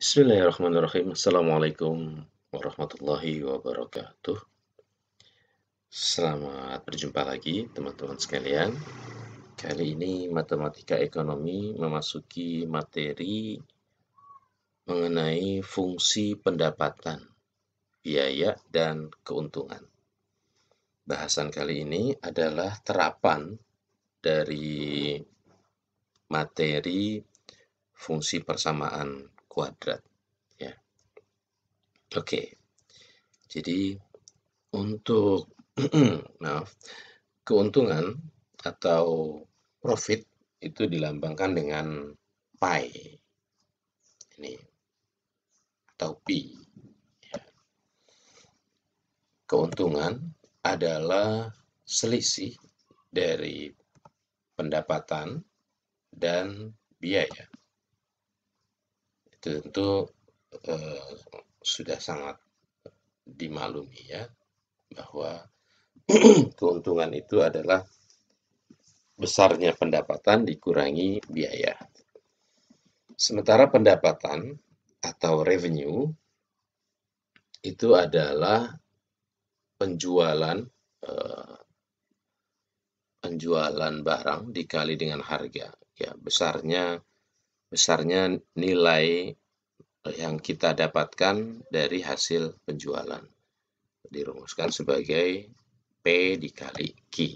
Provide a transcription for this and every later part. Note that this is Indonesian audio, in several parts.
Bismillahirrahmanirrahim. Assalamualaikum warahmatullahi wabarakatuh. Selamat berjumpa lagi teman-teman sekalian. Kali ini matematika ekonomi memasuki materi mengenai fungsi pendapatan, biaya, dan keuntungan. Bahasan kali ini adalah terapan dari materi fungsi persamaan kuadrat. Ya. Oke. Jadi untuk keuntungan atau profit itu dilambangkan dengan pi ini atau pi. Ya. Keuntungan adalah selisih dari pendapatan dan biaya. Itu tentu sudah sangat dimaklumi ya, bahwa keuntungan itu adalah besarnya pendapatan dikurangi biaya. Sementara pendapatan atau revenue itu adalah penjualan barang dikali dengan harga. Ya, besarnya nilai yang kita dapatkan dari hasil penjualan. Dirumuskan sebagai P dikali Q.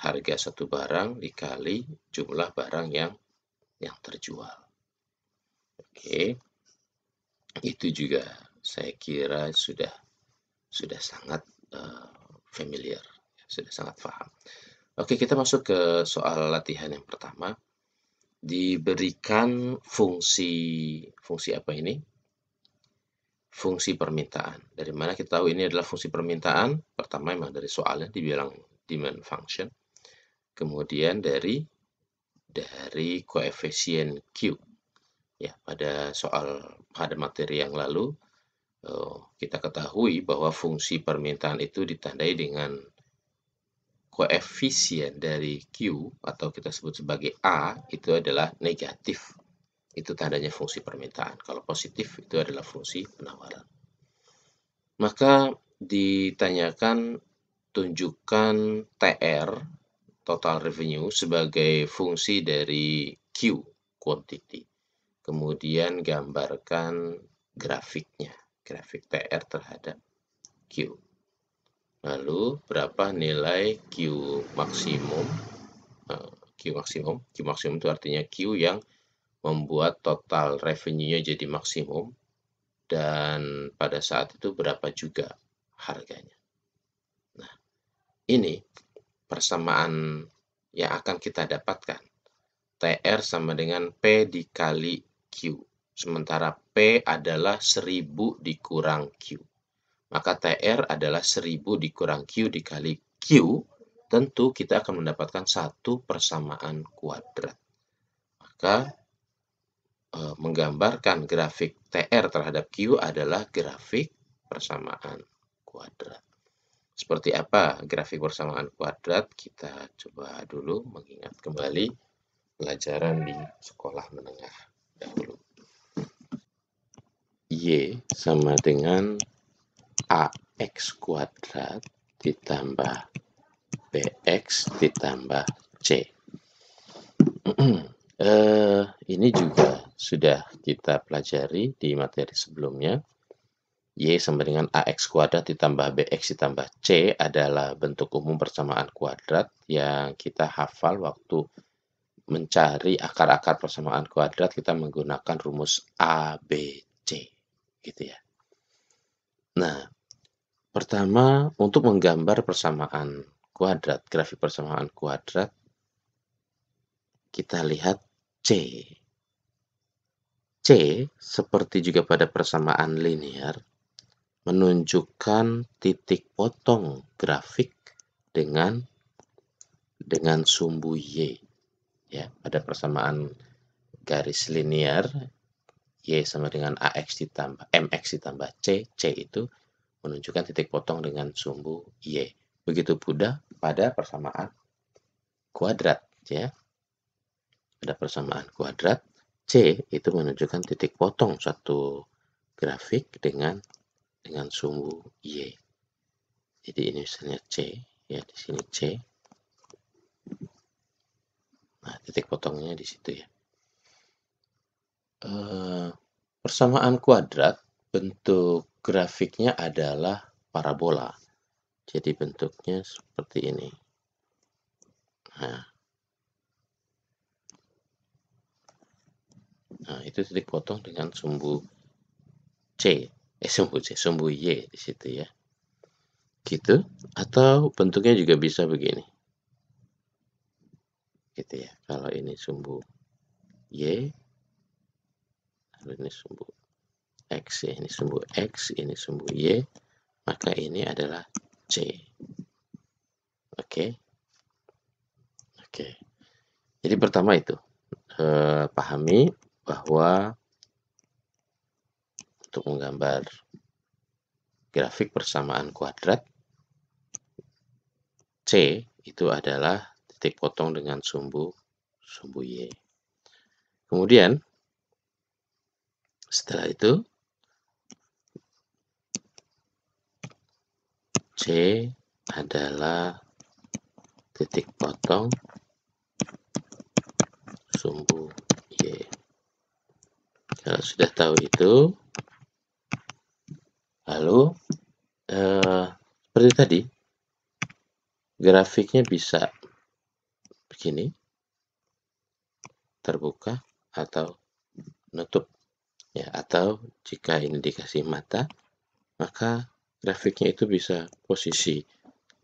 Harga satu barang dikali jumlah barang yang terjual. Oke. Itu juga saya kira sudah sangat familiar, sudah sangat paham. Oke, kita masuk ke soal latihan yang pertama. Diberikan fungsi apa ini? Fungsi permintaan. Dari mana kita tahu ini adalah fungsi permintaan? Pertama memang dari soalnya dibilang demand function. Kemudian dari koefisien Q. Ya, pada materi yang lalu kita ketahui bahwa fungsi permintaan itu ditandai dengan koefisien dari Q atau kita sebut sebagai A itu adalah negatif. Itu tandanya fungsi permintaan. Kalau positif itu adalah fungsi penawaran. Maka ditanyakan tunjukkan TR, total revenue, sebagai fungsi dari Q, quantity. Kemudian gambarkan grafiknya, grafik TR terhadap Q. Lalu berapa nilai Q maksimum? Q maksimum itu artinya Q yang membuat total revenue-nya jadi maksimum, dan pada saat itu berapa juga harganya. Nah, ini persamaan yang akan kita dapatkan. TR sama dengan P dikali Q. Sementara P adalah 1000 dikurang Q. Maka TR adalah 1000 dikurang Q dikali Q. Tentu kita akan mendapatkan satu persamaan kuadrat. Maka menggambarkan grafik TR terhadap Q adalah grafik persamaan kuadrat. Seperti apa grafik persamaan kuadrat? Kita coba dulu mengingat kembali pelajaran di sekolah menengah dahulu. Y sama dengan AX kuadrat ditambah BX ditambah C. Ini juga sudah kita pelajari di materi sebelumnya. Y sama dengan AX kuadrat ditambah BX ditambah C adalah bentuk umum persamaan kuadrat yang kita hafal waktu mencari akar-akar persamaan kuadrat. Kita menggunakan rumus ABC, gitu ya. Nah, pertama untuk menggambar persamaan kuadrat, grafik persamaan kuadrat, kita lihat C. C, seperti juga pada persamaan linear, menunjukkan titik potong grafik dengan sumbu Y. Ya, pada persamaan garis linear, Y sama dengan AX ditambah MX ditambah C, C itu menunjukkan titik potong dengan sumbu Y. Begitu pula pada persamaan kuadrat, ya. Pada persamaan kuadrat, C itu menunjukkan titik potong satu grafik dengan sumbu Y. Jadi ini misalnya C, ya di sini C. Nah, titik potongnya di situ ya. Persamaan kuadrat, bentuk grafiknya adalah parabola. Jadi bentuknya seperti ini. Nah, itu titik potong dengan sumbu C, sumbu Y di situ ya. Gitu, atau bentuknya juga bisa begini. Gitu ya. Kalau ini sumbu Y, lalu ini sumbu X ya, ini sumbu X, ini sumbu Y, maka ini adalah C. Oke. Oke. Jadi pertama itu, pahami bahwa untuk menggambar grafik persamaan kuadrat, C itu adalah titik potong dengan sumbu Y. Kemudian, setelah itu, C adalah titik potong sumbu Y. Kalau sudah tahu itu, lalu seperti tadi, grafiknya bisa begini, terbuka atau nutup. Ya, atau jika ini dikasih mata, maka grafiknya itu bisa posisi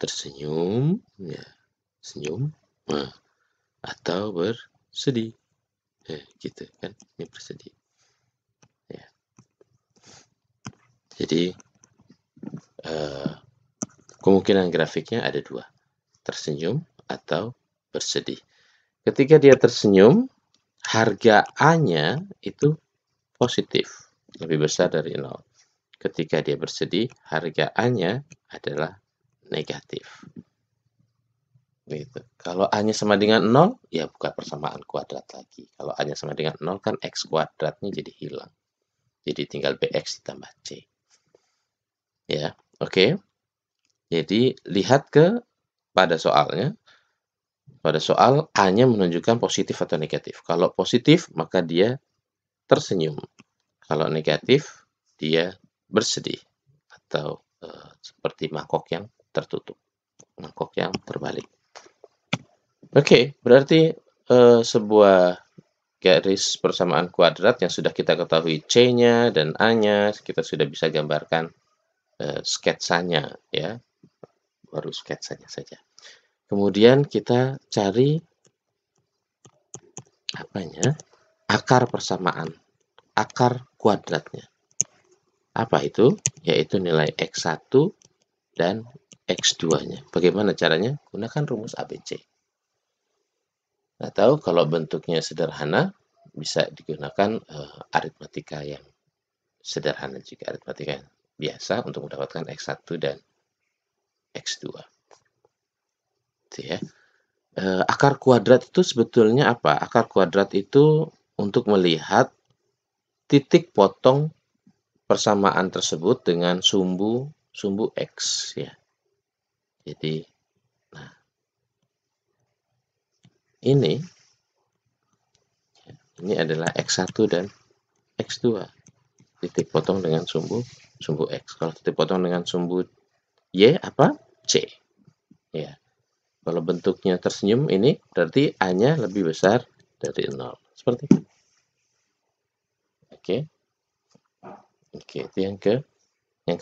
tersenyum, ya, senyum, atau bersedih. Gitu kan, ini bersedih. Ya. Jadi kemungkinan grafiknya ada dua, tersenyum atau bersedih. Ketika dia tersenyum, harga A-nya itu positif, lebih besar dari 0. Ketika dia bersedih, harga A-nya adalah negatif. Gitu. Kalau A-nya sama dengan 0, ya bukan persamaan kuadrat lagi. Kalau A-nya sama dengan 0, kan X kuadratnya jadi hilang. Jadi tinggal BX ditambah C. Ya, oke. Jadi lihat pada soalnya. Pada soal, A-nya menunjukkan positif atau negatif. Kalau positif, maka dia tersenyum. Kalau negatif, dia bersedih. Atau seperti mangkok yang tertutup. Mangkok yang terbalik. Oke, berarti sebuah garis persamaan kuadrat yang sudah kita ketahui C-nya dan A-nya, kita sudah bisa gambarkan sketsanya ya. Baru sketsanya saja. Kemudian kita cari akar persamaan, akar kuadratnya. Apa itu? Yaitu nilai X1 dan X2-nya. Bagaimana caranya? Gunakan rumus ABC. Atau kalau bentuknya sederhana, bisa digunakan aritmatika yang sederhana juga, aritmatika yang biasa untuk mendapatkan X1 dan X2. Itu ya. Akar kuadrat itu sebetulnya apa? Akar kuadrat itu untuk melihat titik potong persamaan tersebut dengan sumbu X ya. Jadi ini adalah X1 dan X2. Titik potong dengan sumbu X. Kalau titik potong dengan sumbu Y apa? C. Ya. Kalau bentuknya tersenyum ini berarti A-nya lebih besar dari 0. Seperti itu. Oke. Oke, itu yang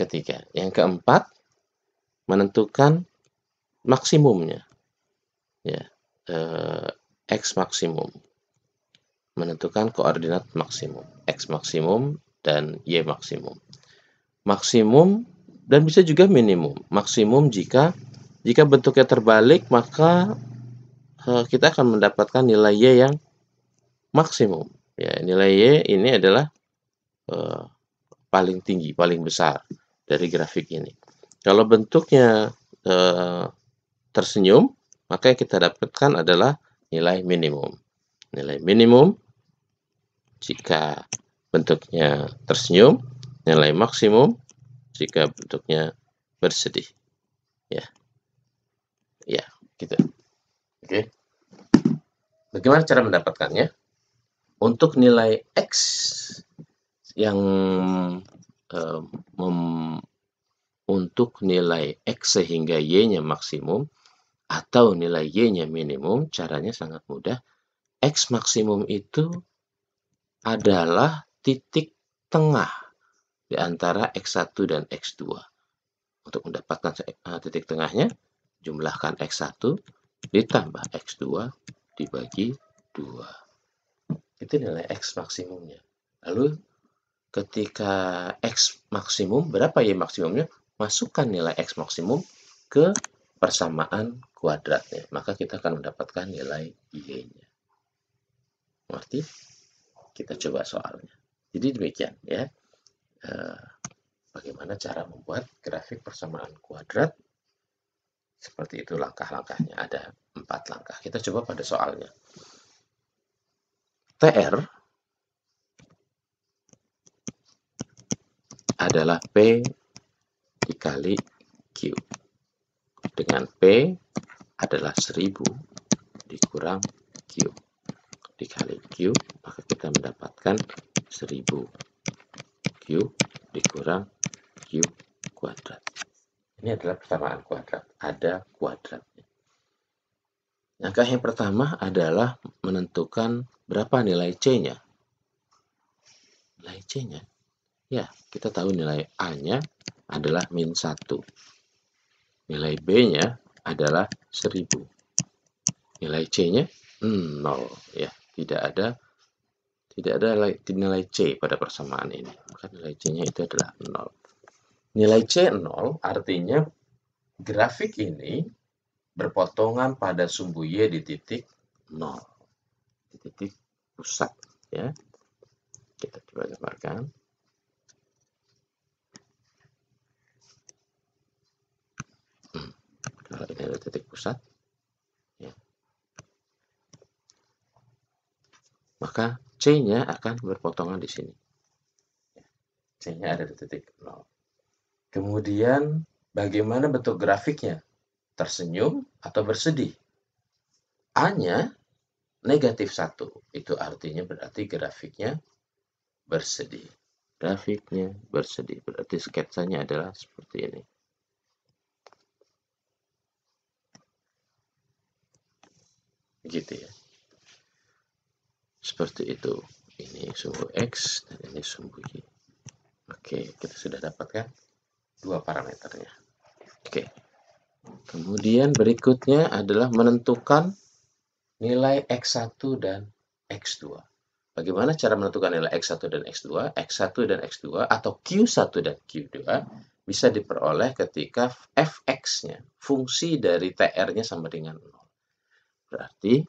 ketiga. Yang keempat, menentukan maksimumnya. Ya. X maksimum. Menentukan koordinat maksimum. X maksimum dan Y maksimum. Maksimum dan bisa juga minimum. Maksimum jika bentuknya terbalik, maka kita akan mendapatkan nilai Y yang maksimum. Ya, nilai Y ini adalah paling tinggi, paling besar dari grafik ini. Kalau bentuknya tersenyum, maka yang kita dapatkan adalah nilai minimum. Nilai minimum jika bentuknya tersenyum, nilai maksimum jika bentuknya bersedih. Ya, ya, gitu. Oke. Bagaimana cara mendapatkannya? Untuk nilai X yang untuk nilai X sehingga Y-nya maksimum atau nilai Y-nya minimum, caranya sangat mudah. X maksimum itu adalah titik tengah di antara X1 dan X2. Untuk mendapatkan titik tengahnya, jumlahkan X1 ditambah X2 dibagi 2. Itu nilai X maksimumnya. Lalu ketika X maksimum, berapa Y maksimumnya? Masukkan nilai X maksimum ke persamaan kuadratnya. Maka kita akan mendapatkan nilai Y-nya. Ngerti? Kita coba soalnya. Jadi demikian ya. Bagaimana cara membuat grafik persamaan kuadrat. Seperti itu langkah-langkahnya. Ada 4 langkah. Kita coba pada soalnya. TR adalah P dikali Q. Dengan P adalah 1000 dikurang Q. Dikali Q, maka kita mendapatkan 1000 Q dikurang Q kuadrat. Ini adalah persamaan kuadrat. Ada kuadratnya. Langkah yang pertama adalah menentukan berapa nilai C-nya. Nilai C-nya? Ya, kita tahu nilai A-nya adalah -1. Nilai B-nya adalah 1000. Nilai C-nya 0. Ya, tidak ada nilai C pada persamaan ini. Maka nilai C-nya itu adalah 0. Nilai C 0 artinya grafik ini berpotongan pada sumbu Y di titik 0. Di titik pusat. Ya. Kita coba gambarkan. Kalau ini adalah titik pusat, ya, maka C-nya akan berpotongan di sini. C-nya ada di titik 0. Kemudian bagaimana bentuk grafiknya? Tersenyum atau bersedih? A-nya -1. Itu artinya berarti grafiknya bersedih. Grafiknya bersedih. Berarti sketsanya adalah seperti ini. Gitu ya. Seperti itu. Ini sumbu X dan ini sumbu Y. Oke, kita sudah dapatkan 2 parameternya. Oke. Kemudian berikutnya adalah menentukan nilai X1 dan X2. Bagaimana cara menentukan nilai X1 dan X2? X1 dan X2 atau Q1 dan Q2 bisa diperoleh ketika fx-nya, fungsi dari TR-nya sama dengan 0. Berarti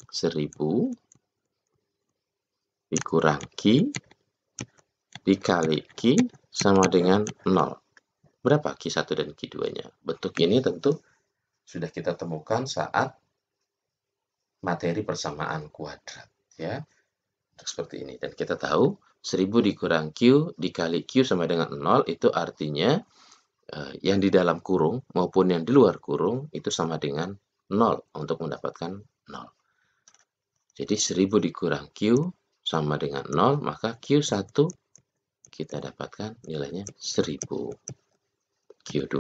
1000 dikurang Q dikali Q sama dengan 0. Berapa Q1 dan Q2-nya? Bentuk ini tentu sudah kita temukan saat materi persamaan kuadrat. Ya, seperti ini. Dan kita tahu 1000 dikurang Q dikali Q sama dengan 0 itu artinya yang di dalam kurung maupun yang di luar kurung itu sama dengan 0 untuk mendapatkan 0. Jadi 1000 dikurang Q sama dengan 0, maka Q1 kita dapatkan nilainya 1000. Q2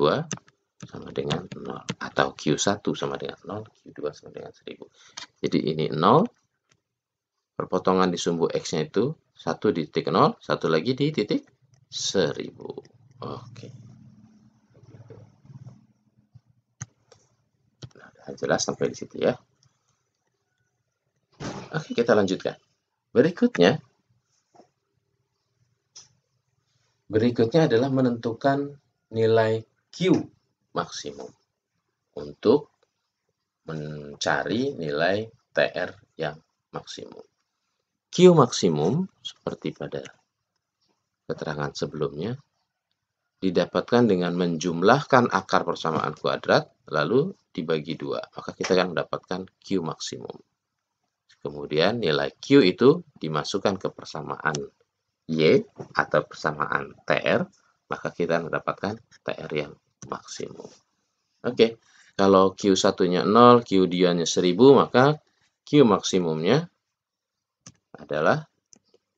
sama dengan 0. Atau Q1 sama dengan 0, Q2 sama dengan 1000. Jadi ini 0. Perpotongan di sumbu X-nya itu 1 di titik 0, satu lagi di titik 1000. Oke. Nah, jelas sampai di situ ya. Oke, kita lanjutkan. Berikutnya adalah menentukan nilai Q maksimum untuk mencari nilai TR yang maksimum. Q maksimum seperti pada keterangan sebelumnya didapatkan dengan menjumlahkan akar persamaan kuadrat lalu dibagi 2. Maka kita akan mendapatkan Q maksimum. Kemudian nilai Q itu dimasukkan ke persamaan Y atau persamaan TR, maka kita mendapatkan TR yang maksimum. Oke, kalau Q satunya 0, Q nya 1000, maka Q maksimumnya adalah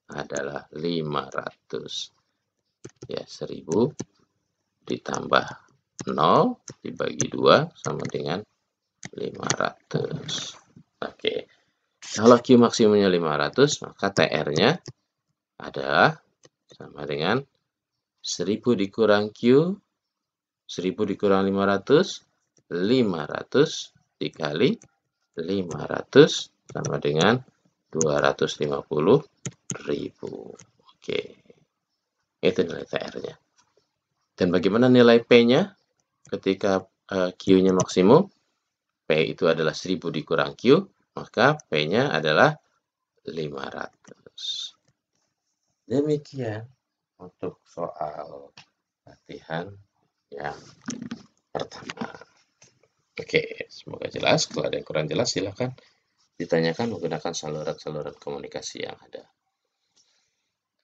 500. Ya, 1000 ditambah 0 dibagi 2 sama dengan 500. Oke. Kalau Q maksimumnya 500, maka TR-nya adalah sama dengan 1000 dikurang Q, 1000 dikurang 500, 500 dikali 500 sama dengan 250.000. Oke. Itu nilai TR-nya. Dan bagaimana nilai P-nya ketika Q-nya maksimum? P itu adalah 1000 dikurang Q, maka P-nya adalah 500. Demikian untuk soal latihan yang pertama. Oke, semoga jelas. Kalau ada yang kurang jelas, silakan ditanyakan menggunakan saluran-saluran komunikasi yang ada.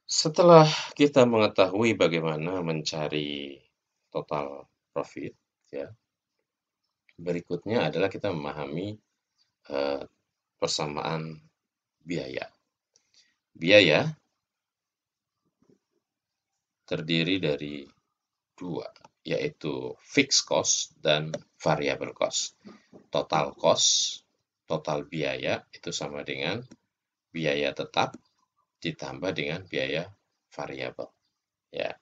Setelah kita mengetahui bagaimana mencari total profit, ya, berikutnya adalah kita memahami persamaan biaya. Biaya terdiri dari dua, yaitu fixed cost dan variable cost. Total cost, total biaya itu sama dengan biaya tetap ditambah dengan biaya variabel. Ya,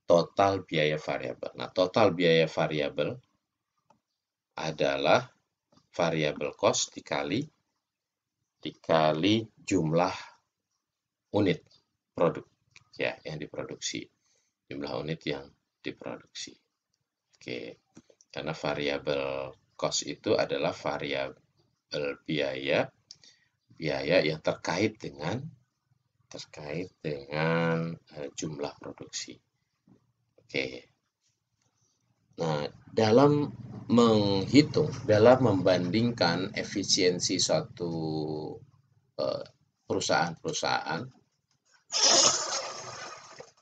total biaya variabel. Nah, total biaya variabel adalah variable cost dikali jumlah unit produk ya yang diproduksi. Jumlah unit yang diproduksi. Oke. Karena variable cost itu adalah variabel biaya yang terkait dengan jumlah produksi. Oke. Nah, dalam membandingkan efisiensi suatu perusahaan-perusahaan,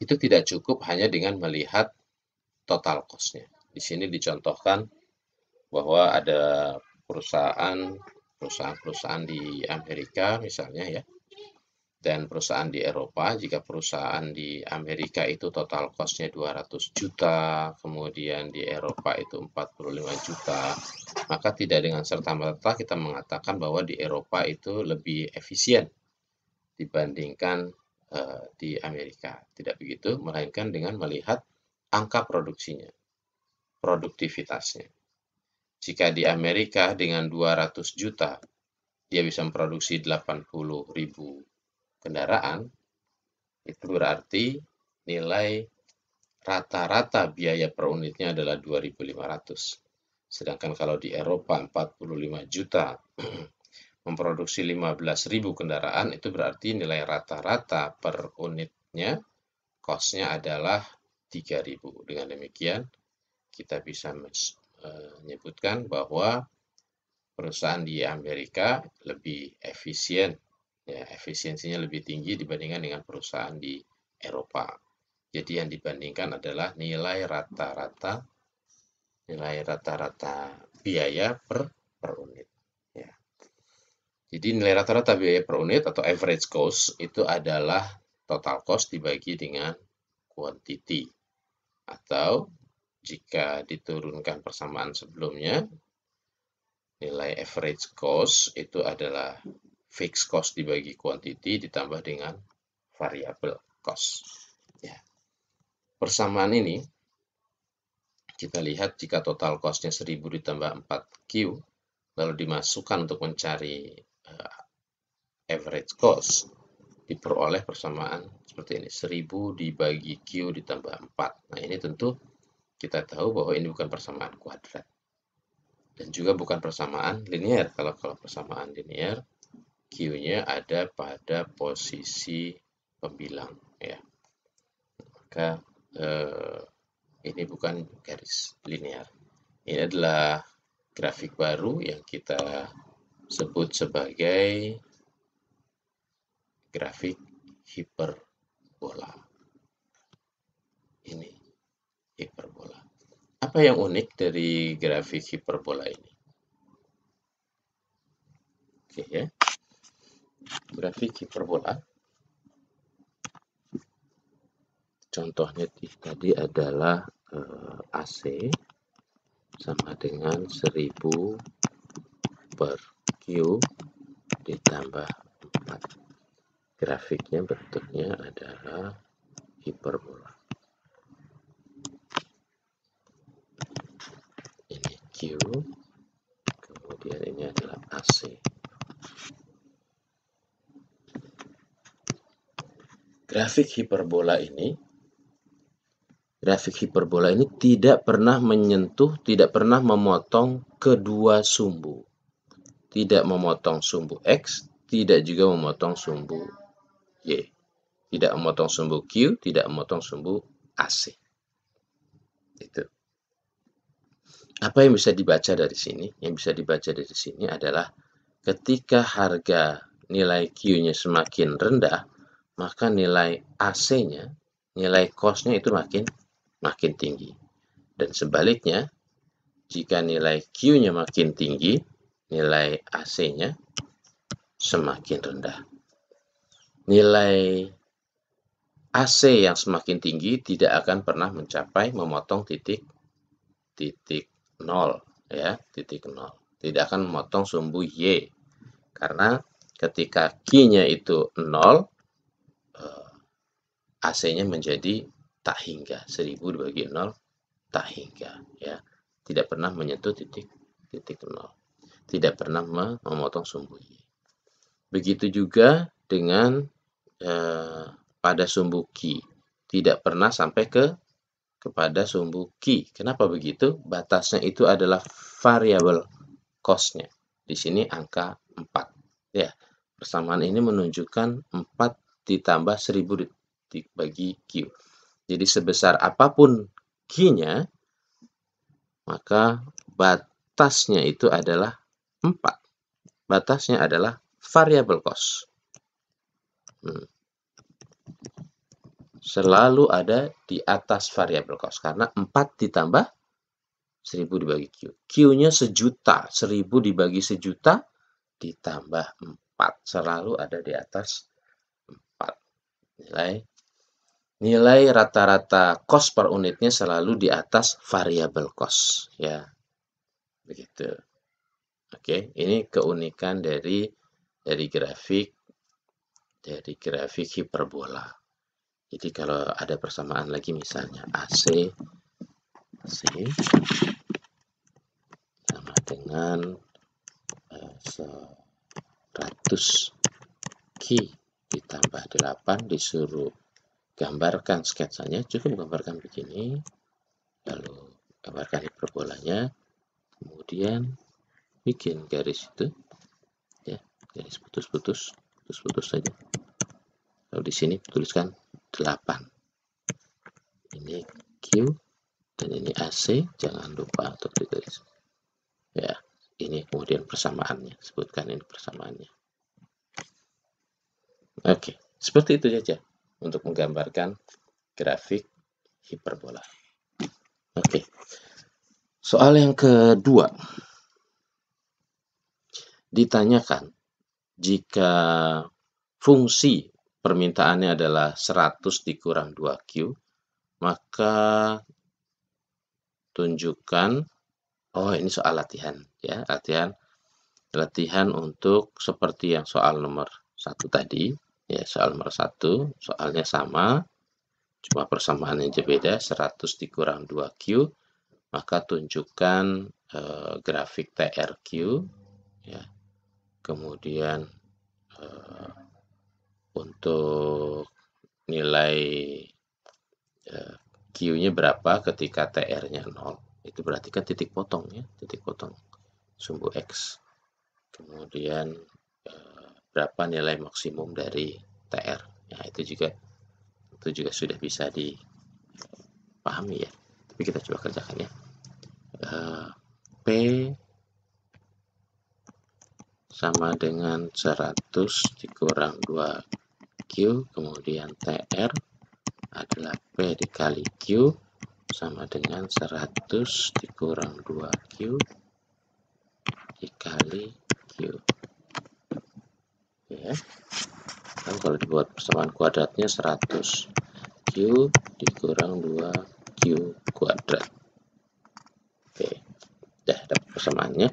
itu tidak cukup hanya dengan melihat total cost-nya. Di sini dicontohkan bahwa ada perusahaan-perusahaan di Amerika misalnya ya, dan perusahaan di Eropa. Jika perusahaan di Amerika itu total cost-nya 200 juta, kemudian di Eropa itu 45 juta, maka tidak dengan serta-merta kita mengatakan bahwa di Eropa itu lebih efisien dibandingkan di Amerika. Tidak begitu, melainkan dengan melihat angka produksinya, produktivitasnya. Jika di Amerika dengan 200 juta, dia bisa memproduksi 80.000 kendaraan, itu berarti nilai rata-rata biaya per unitnya adalah 2.500. Sedangkan kalau di Eropa 45 juta memproduksi 15.000 kendaraan, itu berarti nilai rata-rata per unitnya cost-nya adalah 3.000. Dengan demikian, kita bisa menyebutkan bahwa perusahaan di Amerika lebih efisien, ya, efisiensinya lebih tinggi dibandingkan dengan perusahaan di Eropa. Jadi yang dibandingkan adalah nilai rata-rata biaya per unit. Ya. Jadi nilai rata-rata biaya per unit atau average cost itu adalah total cost dibagi dengan quantity. Atau jika diturunkan persamaan sebelumnya, nilai average cost itu adalah fixed cost dibagi quantity ditambah dengan variable cost. Ya. Persamaan ini kita lihat jika total cost-nya 1000 ditambah 4Q, lalu dimasukkan untuk mencari average cost, diperoleh persamaan seperti ini, 1000 dibagi Q ditambah 4. Nah, ini tentu kita tahu bahwa ini bukan persamaan kuadrat. Dan juga bukan persamaan linear. Kalau persamaan linear, Q-nya ada pada posisi pembilang. Ya. Maka ini bukan garis linear. Ini adalah grafik baru yang kita sebut sebagai grafik hiperbola. Ini hiperbola. Apa yang unik dari grafik hiperbola ini? Oke ya. Grafik hiperbola. Contohnya tadi adalah AC sama dengan 1000 per Q ditambah 4. Grafiknya bentuknya adalah hiperbola. Ini Q, kemudian ini adalah AC. Grafik hiperbola ini tidak pernah menyentuh, tidak pernah memotong kedua sumbu. Tidak memotong sumbu X, tidak juga memotong sumbu Y. Tidak memotong sumbu Q, tidak memotong sumbu AC. Itu. Apa yang bisa dibaca dari sini? Yang bisa dibaca dari sini adalah ketika harga nilai Q-nya semakin rendah, maka nilai AC-nya, nilai cost-nya itu makin tinggi. Dan sebaliknya, jika nilai Q-nya makin tinggi, nilai AC-nya semakin rendah. Nilai AC yang semakin tinggi tidak akan pernah mencapai memotong titik 0, ya, titik 0. Tidak akan memotong sumbu Y. Karena ketika Q-nya itu 0, AC-nya menjadi tak hingga. 1000 dibagi 0, tak hingga. Ya. Tidak pernah menyentuh titik 0. Tidak pernah memotong sumbu Y. Begitu juga dengan pada sumbu Q. Tidak pernah sampai kepada sumbu Q. Kenapa begitu? Batasnya itu adalah variabel cost-nya. Di sini angka 4. Ya, persamaan ini menunjukkan 4 ditambah 1000 dibagi Q. Jadi sebesar apapun Q-nya, maka batasnya itu adalah 4. Batasnya adalah variabel cost. Selalu ada di atas variabel cost. Karena 4 ditambah 1000 dibagi Q. Q-nya 1.000.000. 1000 dibagi 1.000.000 ditambah 4. Selalu ada di atas 4. Nilai rata-rata cost per unitnya selalu di atas variabel cost. Ya, begitu. Oke, ini keunikan dari grafik hiperbola. Jadi kalau ada persamaan lagi misalnya AC sama dengan 100 Q ditambah 8, disuruh gambarkan sketsanya, cukup gambarkan begini, lalu gambarkan hiperbolanya, kemudian bikin garis itu, ya, garis putus saja. Lalu di sini tuliskan 8. Ini Q dan ini AC, jangan lupa untuk ditulis. Ya, ini kemudian persamaannya, sebutkan ini persamaannya. Oke, seperti itu saja untuk menggambarkan grafik hiperbola. Oke, soal yang kedua. Ditanyakan, jika fungsi permintaannya adalah 100 dikurang 2Q, maka tunjukkan, ini soal latihan, ya, latihan untuk seperti yang soal nomor 1 tadi, ya, soal nomor 1, soalnya sama, cuma persamaannya aja beda, 100 dikurang 2Q, maka tunjukkan grafik TRQ, ya, kemudian untuk nilai Q-nya berapa ketika TR-nya 0. Itu berarti kan titik potong, ya, titik potong sumbu X. Kemudian berapa nilai maksimum dari TR. Nah, itu juga sudah bisa dipahami, ya. Tapi kita coba kerjakan, ya. P sama dengan 100 dikurang 2 Q, kemudian TR adalah P dikali Q sama dengan 100 dikurang 2Q dikali Q. Ya. Kan kalau dibuat persamaan kuadratnya 100 Q dikurang 2Q kuadrat. Oke, dah dapat persamaannya.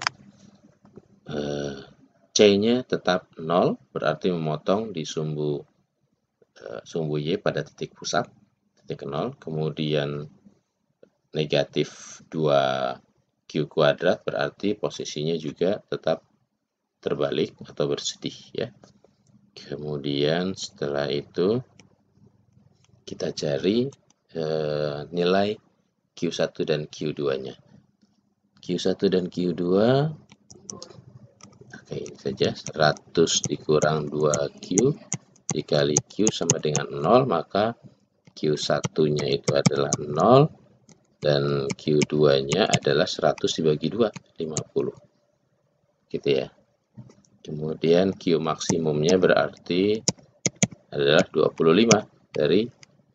C-nya tetap 0, berarti memotong di sumbu Y pada titik pusat, titik 0, kemudian negatif 2Q kuadrat, berarti posisinya juga tetap terbalik atau bersedih ya. Kemudian setelah itu kita cari nilai Q1 dan Q2-nya. Q1 dan Q2 pakai ini saja, 100 dikurang 2Q dikali Q sama dengan 0, maka Q1-nya itu adalah 0 dan Q2-nya adalah 100 dibagi 2, 50. Gitu ya. Kemudian Q maksimumnya berarti adalah 25 dari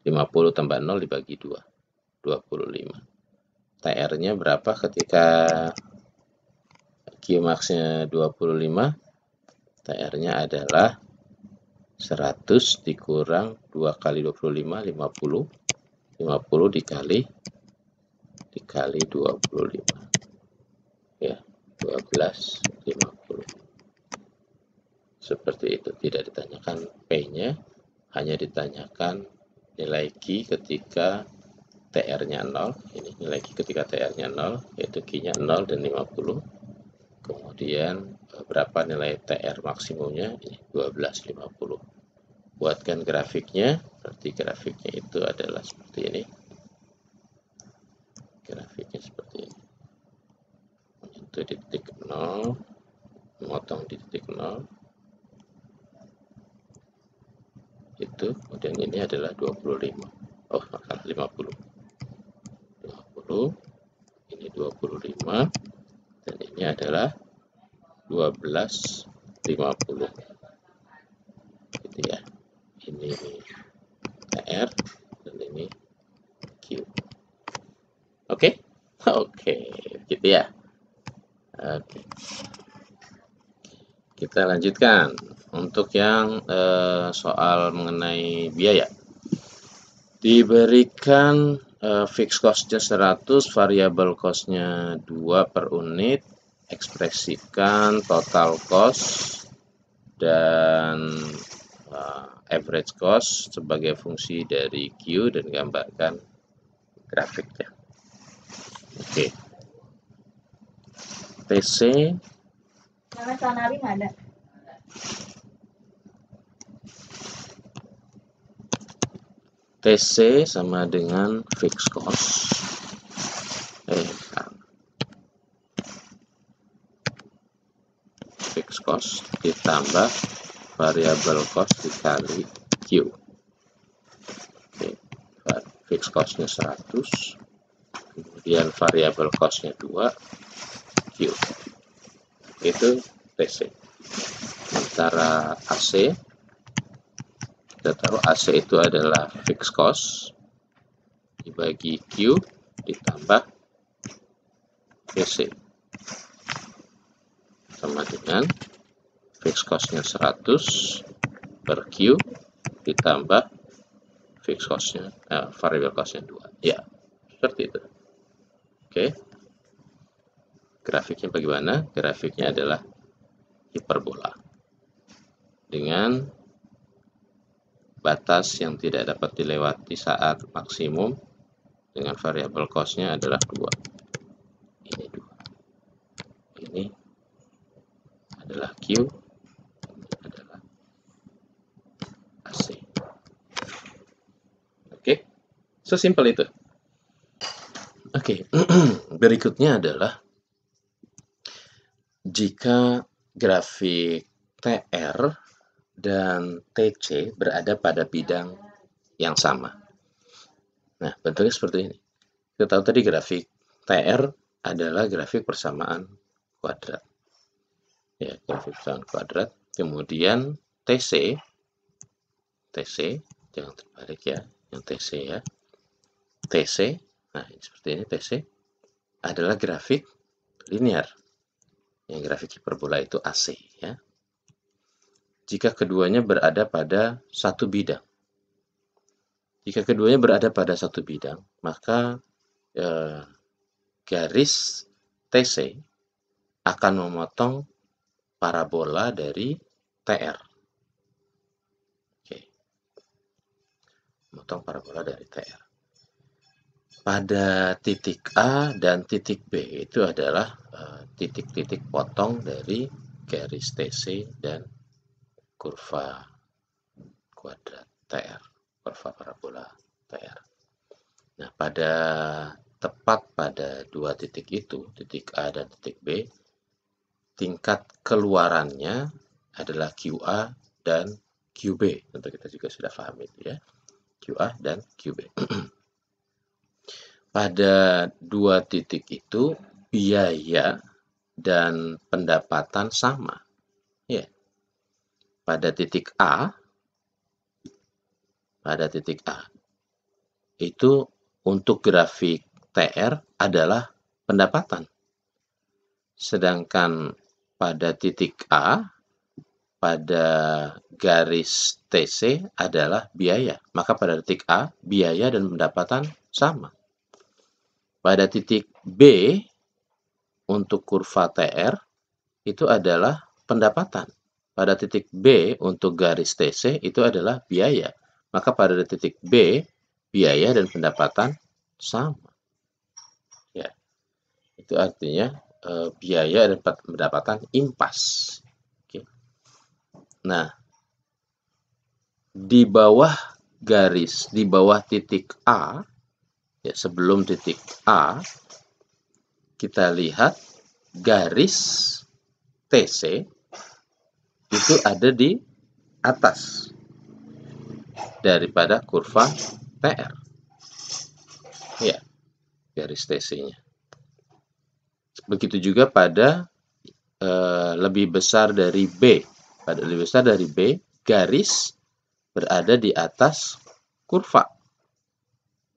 50 tambah 0 dibagi 2, 25. TR-nya berapa ketika Q max-nya 25? TR-nya adalah 100 dikurang 2 kali 25, 50. 50 dikali 25. Ya, 12, 50. Seperti itu, tidak ditanyakan P-nya, hanya ditanyakan nilai Q ketika TR-nya 0. Ini nilai Q ketika TR-nya 0, yaitu Q-nya 0 dan 50. Kemudian berapa nilai TR maksimumnya? Ini 12, 50. Buatkan grafiknya, berarti grafiknya itu adalah seperti ini. Grafiknya seperti ini. Itu di titik 0, memotong di titik 0. Itu, kemudian ini adalah 25. Oh, maka 50. 50, ini 25, dan ini adalah 12, 50. Gitu ya. Ini TR dan ini Q. Oke? Oke, gitu ya. Oke. Kita lanjutkan untuk yang soal mengenai biaya. Diberikan fixed cost-nya 100, variable cost-nya 2 per unit, ekspresikan total cost dan average cost sebagai fungsi dari Q dan gambarkan grafiknya. Oke. TC ada. TC sama dengan fixed cost. Fixed cost ditambah variable cost dikali Q. Oke. Fixed cost-nya 100, kemudian variable cost-nya 2, Q. Itu TC. Sementara AC, kita tahu AC itu adalah fixed cost dibagi Q ditambah TC, sama dengan fixed cost-nya 100 per Q ditambah fixed cost-nya, variable cost-nya 2. Ya, seperti itu. Oke. Grafiknya bagaimana? Grafiknya adalah hiperbola dengan batas yang tidak dapat dilewati saat maksimum dengan variable cost-nya adalah 2. Ini 2. Ini adalah Q, ini adalah AC. Oke, sesimpel itu. Oke, berikutnya adalah jika grafik TR dan TC berada pada bidang yang sama. Nah, bentuknya seperti ini. Kita tahu tadi grafik TR adalah grafik persamaan kuadrat. Ya, grafik persamaan kuadrat. Kemudian TC TC, jangan terbalik ya, yang TC ya. TC, nah ini seperti ini TC, adalah grafik linear. Yang grafik hiperbola itu AC ya. Jika keduanya berada pada satu bidang. Jika keduanya berada pada satu bidang, maka garis TC akan memotong parabola dari TR. Oke. Memotong parabola dari TR. Pada titik A dan titik B itu adalah titik-titik potong dari garis TC dan kurva kuadrat TR, kurva parabola TR. Nah, tepat pada dua titik itu, titik A dan titik B, tingkat keluarannya adalah QA dan QB. Tentu kita juga sudah paham itu ya, QA dan QB. Pada dua titik itu, biaya dan pendapatan sama. Ya. Pada titik A, itu untuk grafik TR adalah pendapatan. Sedangkan pada titik A, pada garis TC adalah biaya. Maka pada titik A, biaya dan pendapatan sama. Pada titik B, untuk kurva TR, itu adalah pendapatan. Pada titik B, untuk garis TC, itu adalah biaya. Maka pada titik B, biaya dan pendapatan sama. Ya, itu artinya biaya dan pendapatan impas. Oke. Nah, di bawah titik A, ya, sebelum titik A, kita lihat garis TC itu ada di atas daripada kurva TR. Ya, garis TC-nya. Begitu juga pada lebih besar dari B. Pada lebih besar dari B, garis berada di atas kurva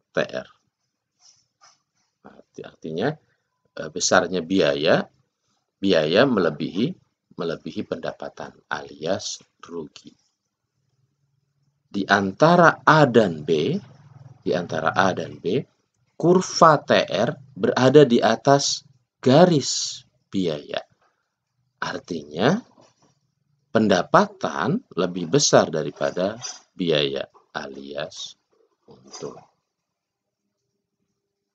TR. Artinya besarnya biaya melebihi pendapatan alias rugi. Di antara A dan B, kurva TR berada di atas garis biaya. Artinya pendapatan lebih besar daripada biaya alias untung.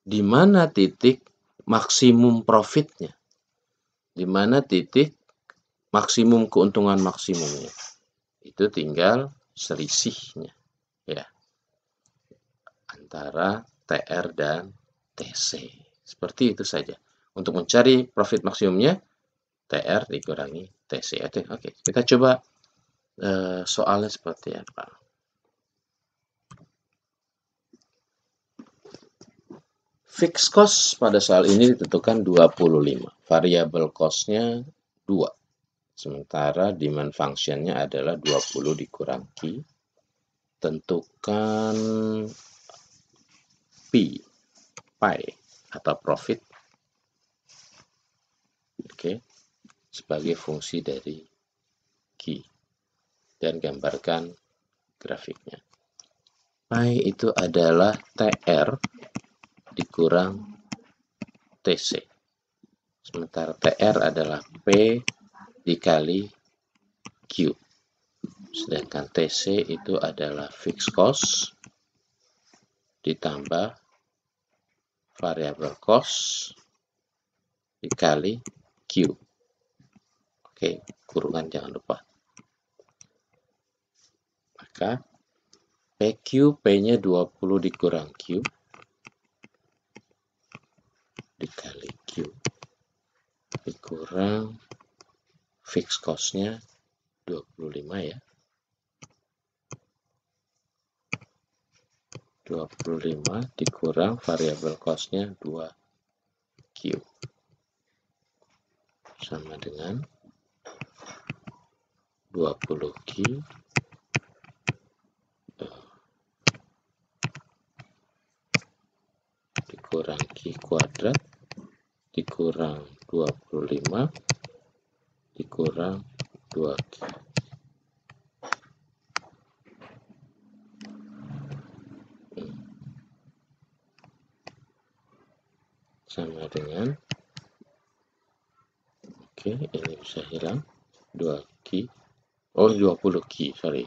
Di mana titik maksimum profitnya? Di mana titik maksimum keuntungan maksimumnya? Itu tinggal selisihnya ya, antara TR dan TC. Seperti itu saja. Untuk mencari profit maksimumnya, TR dikurangi TC. Oke, kita coba soalnya seperti apa. Fixed cost pada soal ini ditentukan 25. Variable cost-nya 2. Sementara demand function-nya adalah 20 dikurang Q. Tentukan Pi atau profit. Oke. Sebagai fungsi dari Q. Dan gambarkan grafiknya. Pi itu adalah TR dikurang TC. Sementara TR adalah P dikali Q. Sedangkan TC itu adalah fixed cost ditambah variable cost dikali Q. Oke, kurungan jangan lupa. Maka PQ, P-nya 20 dikurang Q dikali Q dikurang fixed cost-nya 25 ya. 25 dikurang variable cost-nya 2Q sama dengan 20Q dikurang Q kuadrat dikurang 25 dikurang 2Q. Sama dengan, oke, ini bisa hilang 2Q. Oh, 20Q, sorry.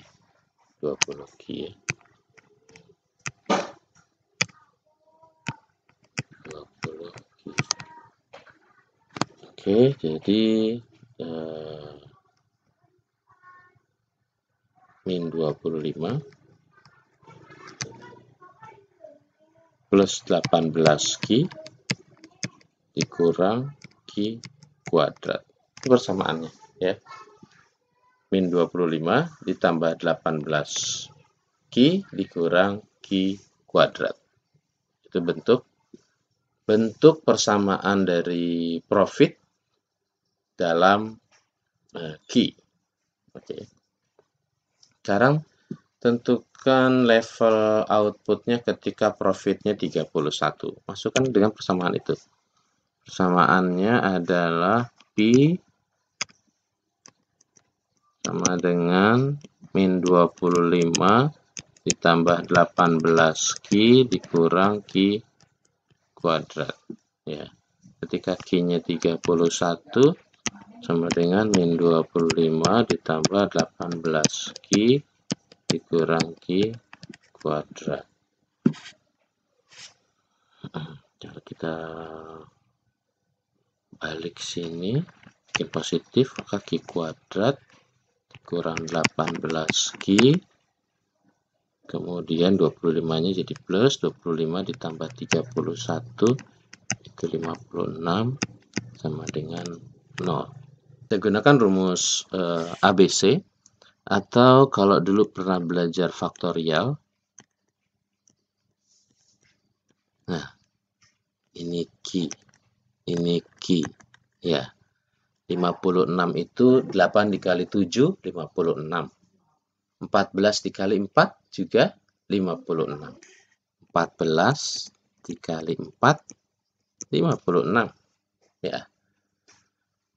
20Q ya. 20Q. Oke, jadi min 25 plus 18Q dikurang Q kuadrat. Itu persamaannya ya. Min 25 ditambah 18Q dikurang Q kuadrat. Itu bentuk persamaan dari profit dalam Q. Oke. Sekarang tentukan level outputnya ketika profitnya 31. Masukkan dengan persamaan itu. Persamaannya adalah P sama dengan min 25 ditambah 18Q dikurang Q kuadrat. Ya. Ketika Q-nya 31 sama dengan min 25 ditambah 18Q dikurang Q kuadrat. Cara kita balik sini, Q positif, maka Q kuadrat kurang 18Q, kemudian 25-nya jadi plus, 25 ditambah 31 itu 56 sama dengan 0. Kita gunakan rumus ABC, atau kalau dulu pernah belajar faktorial, nah ini Q, ini Q ya. 56 itu 8 dikali 7, 56. 14 dikali 4 juga 56. 14 dikali 4, 56. Ya.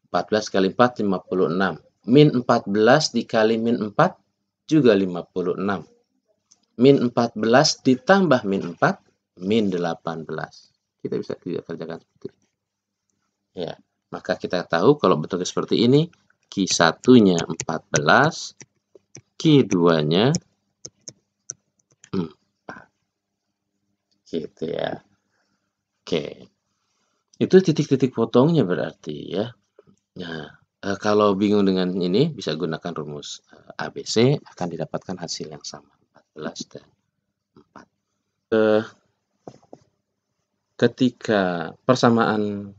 14 kali 4, 56. Min 14 dikali min 4 juga 56. Min 14 ditambah min 4, min 18. Kita bisa juga kerjakan seperti itu. Ya. Maka kita tahu kalau bentuknya seperti ini, Q1-nya 14, Q2-nya 4. Gitu ya. Oke. Itu titik-titik potongnya berarti ya. Nah, kalau bingung dengan ini, bisa gunakan rumus ABC, akan didapatkan hasil yang sama, 14 dan 4. Ketika persamaan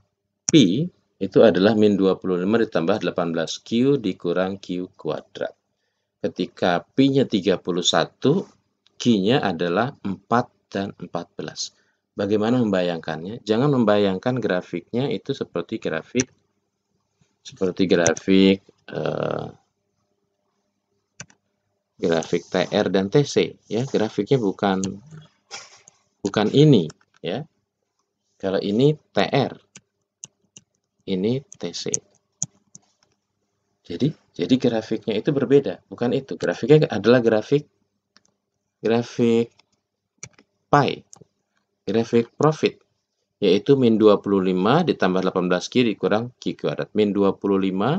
P itu adalah min 25 ditambah 18Q dikurang Q kuadrat. Ketika P-nya 31, Q-nya adalah 4 dan 14. Bagaimana membayangkannya? Jangan membayangkan grafiknya itu seperti grafik TR dan TC ya. Grafiknya bukan ini ya. Kalau ini TR, ini TC. Jadi grafiknya itu berbeda, bukan itu. Grafiknya adalah grafik pie, grafik profit, yaitu min 25 ditambah 18Q dikurang Q kuadrat. Min 25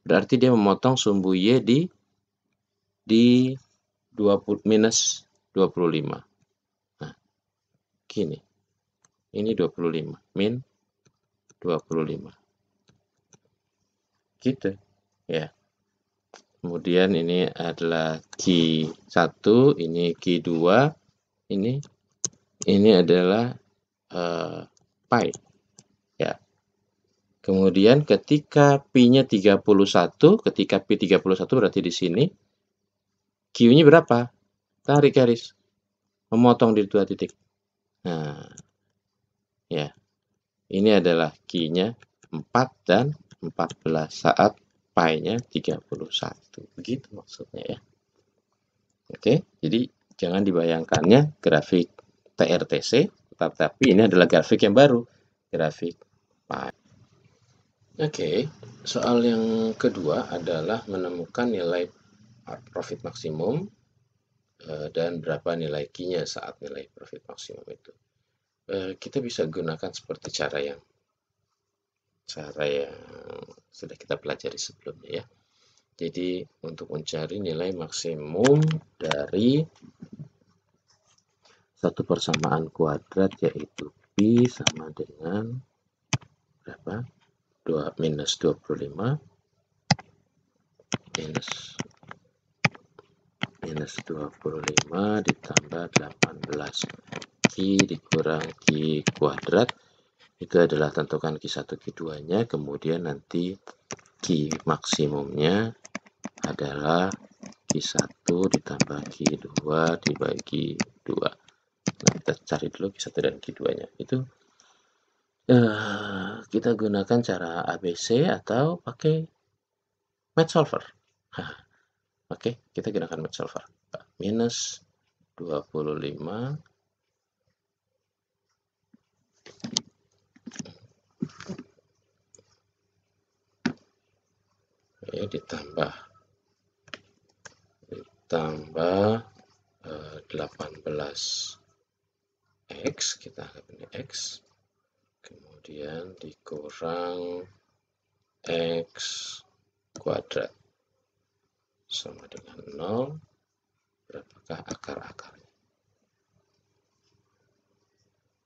berarti dia memotong sumbu Y di 20 minus 25. Nah, gini. Ini 25 min 25. Gitu ya. Kemudian ini adalah Q1, ini Q2, ini adalah pi ya. Kemudian ketika Pi-nya 31, ketika Pi 31 berarti di sini Q-nya berapa? Tarik garis. Memotong di 2 titik. Nah, ya. Ini adalah Q-nya 4 dan 14 saat pi-nya 31. Begitu maksudnya ya. Oke, jadi jangan dibayangkannya grafik TRTC, Tetapi ini adalah grafik yang baru, grafik pie. Oke, soal yang kedua adalah menemukan nilai profit maksimum dan berapa nilai Q-nya saat nilai profit maksimum itu. Kita bisa gunakan seperti cara yang sudah kita pelajari sebelumnya ya. Jadi untuk mencari nilai maksimum dari satu persamaan kuadrat yaitu Pi sama dengan berapa? Minus 25 minus 25 ditambah 18 Q dikurang Q kuadrat itu adalah tentukan Q1 Q2 nya, kemudian nanti Q maksimumnya adalah Q1 ditambah Q2 dibagi 2. Nah, kita cari dulu Q1 dan Q2 nya itu kita gunakan cara ABC atau pakai math solver. Oke, kita gunakan math solver. Minus 25 ditambah 18X, kita anggap ini X, kemudian dikurang X kuadrat sama dengan 0. Berapakah akar-akarnya?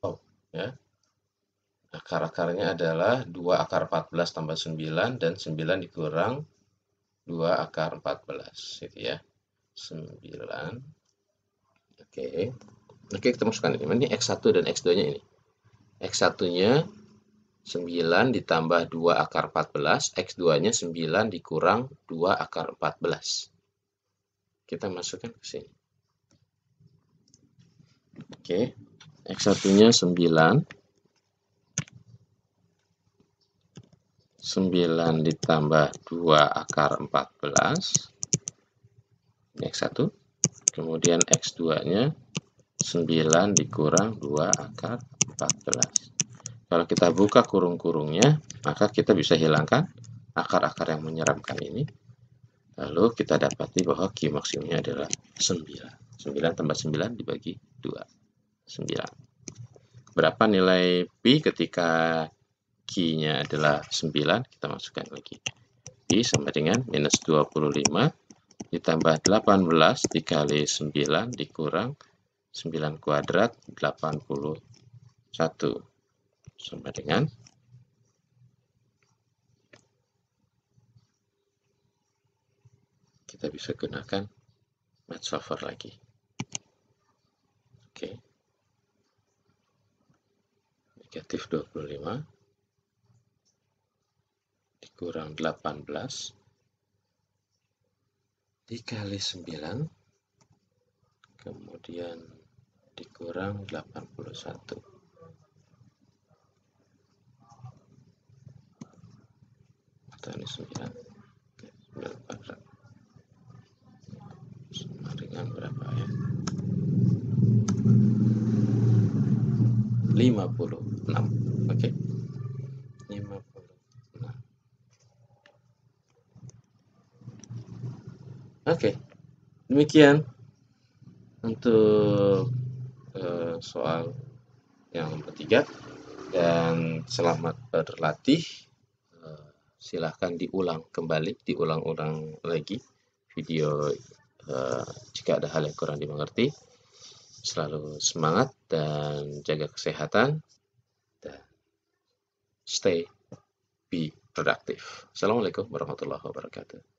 Oh, ya. Akar-akarnya adalah 2 akar 14 tambah 9 dan 9 dikurang 2 akar 14 gitu ya. 9. Oke, kita masukkan ini X1 dan X2 nya ini. X1 nya 9 ditambah 2 akar 14, X2 nya 9 dikurang 2 akar 14. Kita masukkan ke sini. Oke, X1 nya 9 ditambah 2 akar 14 X1, kemudian X2 nya 9 dikurang 2 akar 14. Kalau kita buka kurung-kurungnya, maka kita bisa hilangkan akar-akar yang menyeramkan ini. Lalu kita dapati bahwa Q maksimumnya adalah 9. 9 tambah 9 dibagi 2. 9. Berapa nilai Pi ketika Q-nya adalah 9? Kita masukkan lagi. Pi sama dengan minus 25 ditambah 18 dikali 9 dikurang 9 kuadrat 81 sama dengan kita bisa gunakan math solver lagi. Oke. Negatif 25 dikurang 18 dikali 9 kemudian dikurang 81. Atau ini 9. 9 kuadrat. Sama dengan berapa ya? 56. Oke. 56. Oke. Demikian untuk soal yang ketiga, dan selamat berlatih. Silahkan diulang-ulang lagi video jika ada hal yang kurang dimengerti. Selalu semangat dan jaga kesehatan dan be productive. Assalamualaikum warahmatullahi wabarakatuh.